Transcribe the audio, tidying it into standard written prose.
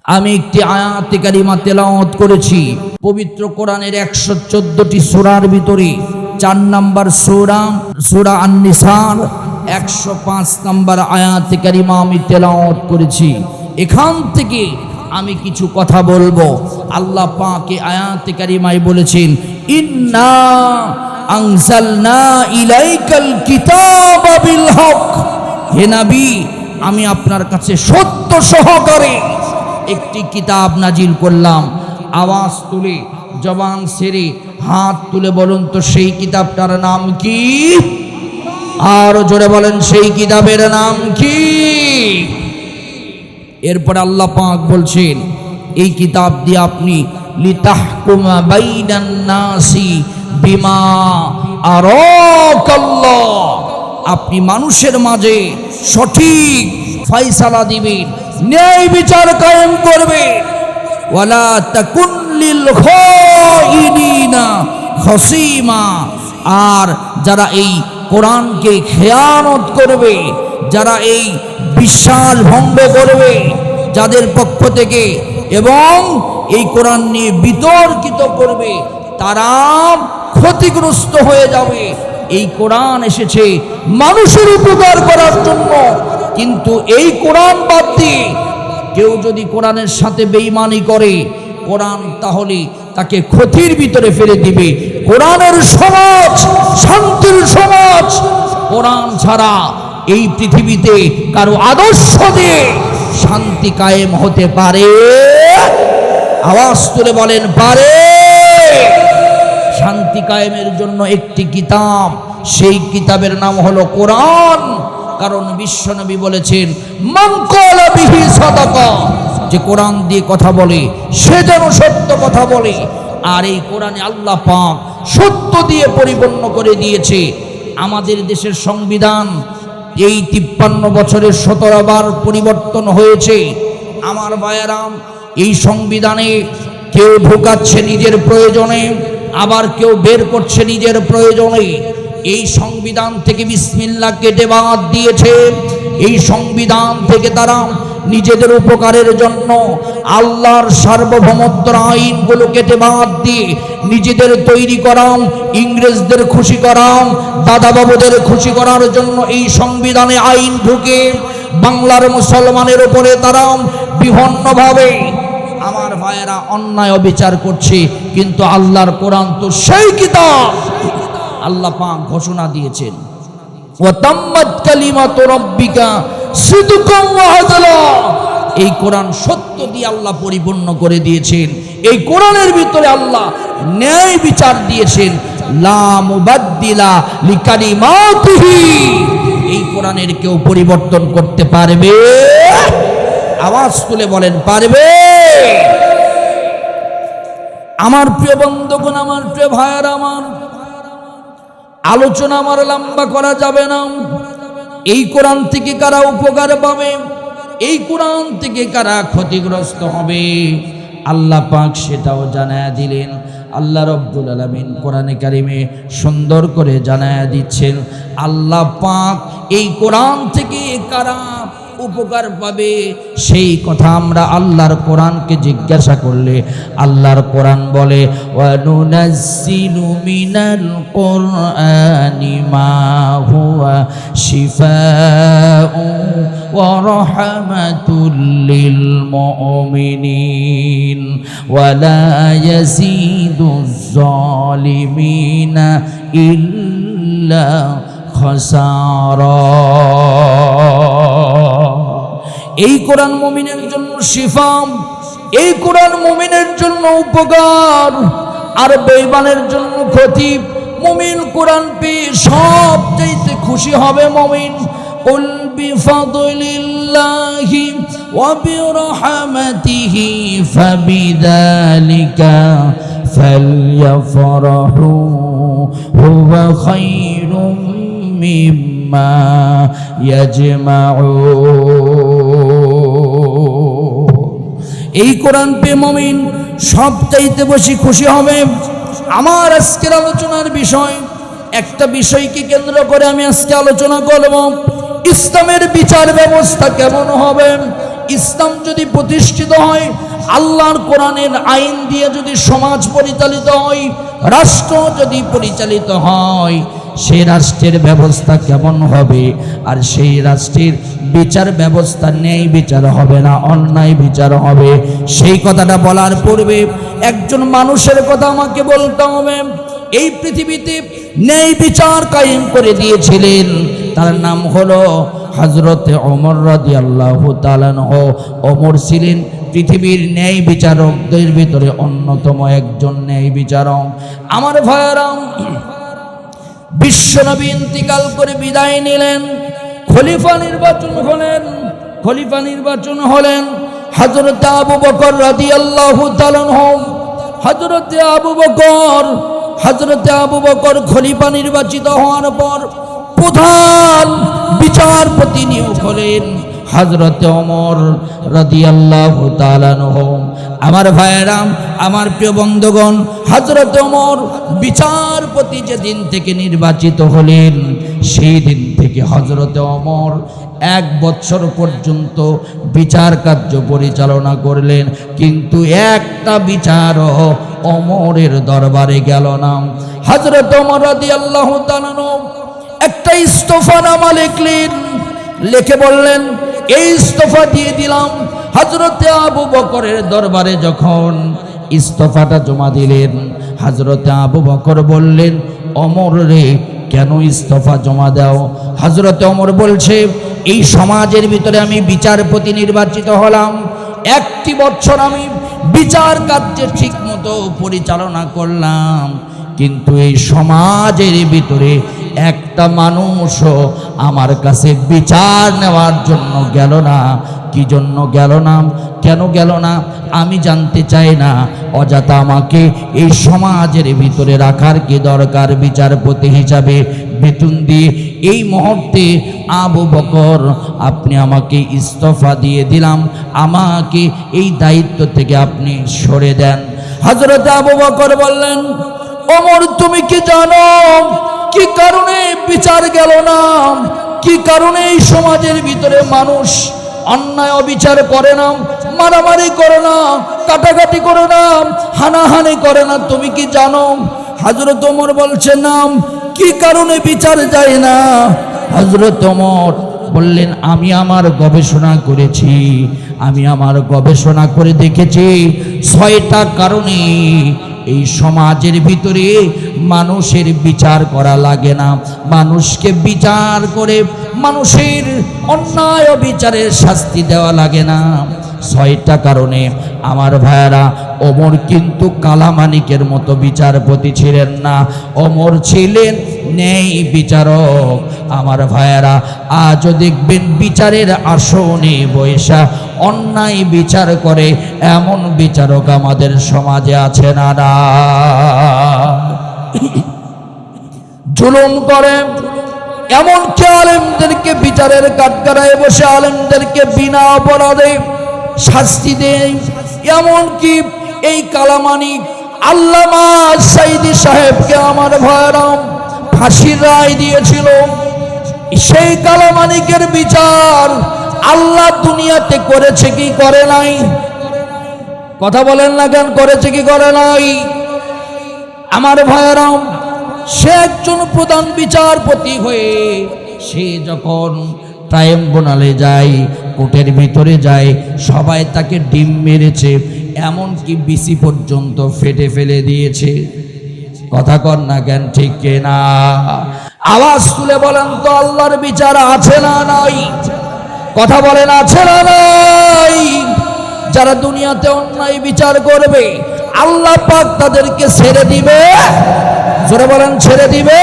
আমি একটি আয়াতে কারিমা তেলাওয়াত করেছি পবিত্র কোরআনের 114টি সূরার ভিতরে 4 নম্বর সূরা আন-নিসার 105 নম্বর আয়াতে কারিমা আমি তেলাওয়াত করেছি। এখান থেকে আমি কিছু কথা বলবো। আল্লাহ পাক এই আয়াতে কারিমায় বলেছেন, ইন্না আনজালনা ইলাইকাল কিতাবা বিল হক। হে নবী, আমি আপনার কাছে সত্য সহকারে একটি কিতাব নাজিল করলাম। আওয়াজ তুলে, জবান ছেড়ে, হাত তুলে বলুন তো সেই কিতাবটার নাম কি? আর জোরে বলেন সেই কিতাবের নাম কি? এরপর আল্লাহ পাক বলছেন, এই কিতাব দিয়ে আপনি লিতাহকুমা বাইনান নাসি বিমা আরাকাল্লাহ, আপনি মানুষের মাঝে সঠিক ফয়সালা দিবেন, ন্যায় বিচার কায়েম করবে। ওয়ালা তাকুন লিল খাইনিনা খসিমা, আর যারা এই কোরআনকে খেয়ানত করবে, যারা এই বিশ্বাস ভঙ্গ করবে যাদের পক্ষ থেকে এবং এই কোরআন নিয়ে বিতর্কিত করবে, তারা ক্ষতিগ্রস্ত হয়ে যাবে। এই কোরআন এসেছে মানুষের উপকার করার জন্য, কিন্তু এই কোরআন বাদ দিয়ে কেউ যদি কোরআনের সাথে বেঈমানি করে, কোরআন তাহলে তাকে ক্ষতির ভিতরে ফেলে দিবে। কোরআনের সমাজ শান্তির সমাজ। কোরআন ছাড়া এই পৃথিবীতে কারো আদর্শ দিয়ে শান্তি কায়েম হতে পারে? আওয়াজ তুলে বলেন, পারে? শান্তি কায়েমের জন্য একটি কিতাব, সেই কিতাবের নাম হলো কোরআন। কারণ বিশ্বনবী বলেছেন, মান ক্বালা বিহি সাদাকা, যে কোরআন দিয়ে কথা বলে সে যেন সত্য কথা বলে। আর এই কোরআনে আল্লাহ পাক সত্য দিয়ে পরিপূর্ণ করে দিয়েছে। আমাদের দেশের সংবিধান এই 53 বছরে 17 বার পরিবর্তন হয়েছে। আমার ভাইয়েরাম, এই সংবিধানে কেউ ঢোকাচ্ছে নিজের প্রয়োজনে, আবার কেউ বের করছে নিজের প্রয়োজনে। এই সংবিধান থেকে বিসমিল্লাহ কেটে বাদ দিয়েছে। এই সংবিধান থেকে তারা নিজেদের উপকারের জন্য আল্লাহর সার্বভৌমত্বের আইনগুলো কেটে বাদ দিয়ে নিজেদের তৈরি করাম, ইংরেজদের খুশি করাম, দাদা বাবুদের খুশি করার জন্য এই সংবিধানে আইন ঢুকে বাংলার মুসলমানের উপরে তারা বিভিন্নভাবে আমার ভাইয়েরা অন্যায় অবিচার করছে। কিন্তু আল্লাহর কোরআন তো সেই কিতাব, আল্লাহ পাক ঘোষণা দিয়েছেন, ওয়া তাম্মাত কালিমাতু রাব্বিকা সিদকান ওয়া আদলা। এই কোরআন সত্য দিয়ে আল্লাহ পরিপূর্ণ করে দিয়েছেন। এই কোরআনের ভিতরে আল্লাহ ন্যায় বিচার দিয়েছেন। লা মুবাদদিলা লিকালিমাতিহি, এই কোরআনের কেউ পরিবর্তন করতে পারবে? আওয়াজ তুলে বলেন, পারবে? আমার প্রিয় বন্ধুগণ, আমার প্রিয় ভাইয়েরা, আমার আলোচনা আমার লম্বা করা যাবে না। এই কোরআন থেকে কারা উপকার পাবে, এই কোরআন থেকে কারা ক্ষতিগ্রস্ত হবে, আল্লাহ পাক সেটাও জানায়া দিলেন। আল্লাহ রব্বুল আলামিন কোরআনে কারিমে সুন্দর করে জানায়া দিচ্ছেন, আল্লাহ পাক এই কোরআন থেকে কারা উপকার পাবে সেই কথা আমরা আল্লাহর কোরআনকে জিজ্ঞাসা করলে আল্লাহর কোরআন বলে, ওয়া নুনাজ্জিলু মিনাল কুরআনি মা হুয়া শিফাউ ওয়া রাহমাতুল লিল মুমিনিন ওয়া লা ইয়াজিদুজ জালিমিনা ইল্লা খাসারা। এই কোরআন মুমিনের জন্য শিফা, এই কোরআন মুমিনের জন্য উপকার, আর বেঈমানের জন্য ক্ষতি। মুমিন কোরআন পেয়ে সবচাইতে খুশি হবে মুমিন। কুল বিফাদলিল্লাহি ওয়া বিরহমাতিহি ফাবিযালিকা ফালইফরাহু হুয়া খায়রুম মিম্মা ইয়াজমাউন। এই কোরআন পেয়ে মুমিন সবচাইতে বেশি খুশি হবে। আমার আজকের আলোচনার বিষয়, একটা বিষয়কে কেন্দ্র করে আমি আজকে আলোচনা করব, ইসলামের বিচার ব্যবস্থা কেমন হবে, ইসলাম যদি প্রতিষ্ঠিত হয়, আল্লাহর কোরআনের আইন দিয়ে যদি সমাজ পরিচালিত হয়, রাষ্ট্র যদি পরিচালিত হয়, সেই রাষ্ট্রের ব্যবস্থা কেমন হবে? আর সেই রাষ্ট্রের বিচার ব্যবস্থা ন্যায় বিচার হবে না, অন্যায় বিচার হবে। সেই কথাটা বলার পূর্বে একজন মানুষের কথা আমাকে বলতে হবে। এই পৃথিবীতে ন্যায় বিচার কায়েম করে দিয়েছিলেন, তার নাম হলো হযরতে ওমর রাদিয়াল্লাহু তাআলা আনহু। ওমর ছিলেন পৃথিবীর ন্যায় বিচারকদের ভিতরে অন্যতম একজন ন্যায় বিচারক। আমার ভাইয়েরা, বিশ্বনবী ইন্তিকাল করে বিদায় নিলেন, খলিফা নির্বাচন হলেন হযরত আবু বকর রাদিয়াল্লাহু তাআলা আনহু। হযরত আবু বকর খলিফা নির্বাচিত হওয়ার পর প্রধান বিচারপতি নিয়োগ হলেন হযরত ওমর রাদিয়াল্লাহু তাআলা আনহু। আমার ভাইয়েরা, আমার প্রিয় বন্ধুগণ, হযরত ওমর বিচারপতি যেদিন থেকে নির্বাচিত হলেন, সেই দিন থেকে হযরত ওমর 1 বছর পর্যন্ত বিচার কার্য পরিচালনা করলেন, কিন্তু একটা বিচারও ওমরের দরবারে গেল না। হযরত ওমর রাদিয়াল্লাহু তাআলা একটা ইস্তফানামা লিখলেন, লিখে বললেন, এই ইস্তফা দিয়ে দিলাম। হযরতে আবু বকরের দরবারে যখন ইস্তফাটা জমা দিলেন, হযরতে আবু বকর বললেন, ওমর রে, কেন ইস্তফা জমা দাও? হযরতে ওমর বলছে, এই সমাজের ভিতরে আমি বিচারপতি নির্বাচিত হলাম, 1 বছর আমি বিচার কার্যে ঠিক মতো পরিচালনা করলাম, কিন্তু এই সমাজের ভিতরে একটা মানুষও আমার কাছে বিচার নেওয়ার জন্য গেল না। কি জন্য গেল না? কেন গেল না আমি জানতে চাই না। অযথা আমাকে এই সমাজের ভিতরে রাখার কি দরকার? বিচারপতি হিসাবে বেতন দিয়ে এই মুহূর্তে আবু বকর, আপনি আমাকে ইস্তফা দিয়ে দিলাম, আমাকে এই দায়িত্ব থেকে আপনি সরে দেন। হযরত আবু বকর বললেন, ওমর, তুমি কি জানো কি কারণে বিচার গেল না? কি কারণে এই সমাজের ভিতরে মানুষ অন্যায় অবিচার করে না, মারামারি করে না, কাটাকাটি করে না, হানাহানি করে না? তুমি কি জানো? হযরত ওমর বলছেন, না, কি কারণে বিচার যায় না? হযরত ওমর বললেন, আমি আমার গবেষণা করেছি, আমি আমার গবেষণা করে দেখেছি 6টা কারণে এই সমাজের ভিতরে মানুষের বিচার করা লাগে না। মানুষকে বিচার করে মানুষের অন্যায় বিচারের শাস্তি দেওয়া লাগে না। 6টা কারণে। আমার ভাইয়েরা, ওমর কিন্তু কালামানিকের মতো বিচারপতি ছিলেন না, ওমর ছিলেন ন্যায় বিচারক। আমার ভাইয়েরা, আজও দেখবেন বিচারের আসনে বৈশা অন্যায় বিচার করে এমন বিচারক আমাদের সমাজে আছে না? না, জুলুম করে, এমনকি আলেমদেরকে বিচারের কাঠগড়ায় বসে আলেমদেরকে বিনা অপরাধে শাস্তি দেয়। এমনকি এই কালামানিক আল্লামা সাইদি সাহেবকে আমার ভাইয়েরা ফাঁসির রায় দিয়েছিল। সেই কালামানিকের বিচার আল্লাহ দুনিয়াতে করেছে কি করে নাই? কথা বলেন না কেন? করেছে কি করে নাই? আমার ভাইয়েরা, সে একজন প্রধান বিচারপতি হয়ে সে যখন ট্রাইব্যুনালে যায়, কোর্টের ভিতরে যায়, সবাই তাকে ডিম মেরেছে, এমনকি বিসি পর্যন্ত ফেটে ফেলে দিয়েছে। কথা কর না কেন? ঠিক কিনা? আওয়াজ তুলে বলেন তো, আল্লাহর বিচার আছে না নাই? কথা বলেন, আছে না নাই? যারা দুনিয়াতে অন্যায় বিচার করবে, আল্লাহ পাক তাদেরকে ছেড়ে দিবে। জোরে বলেন, ছেড়ে দিবে।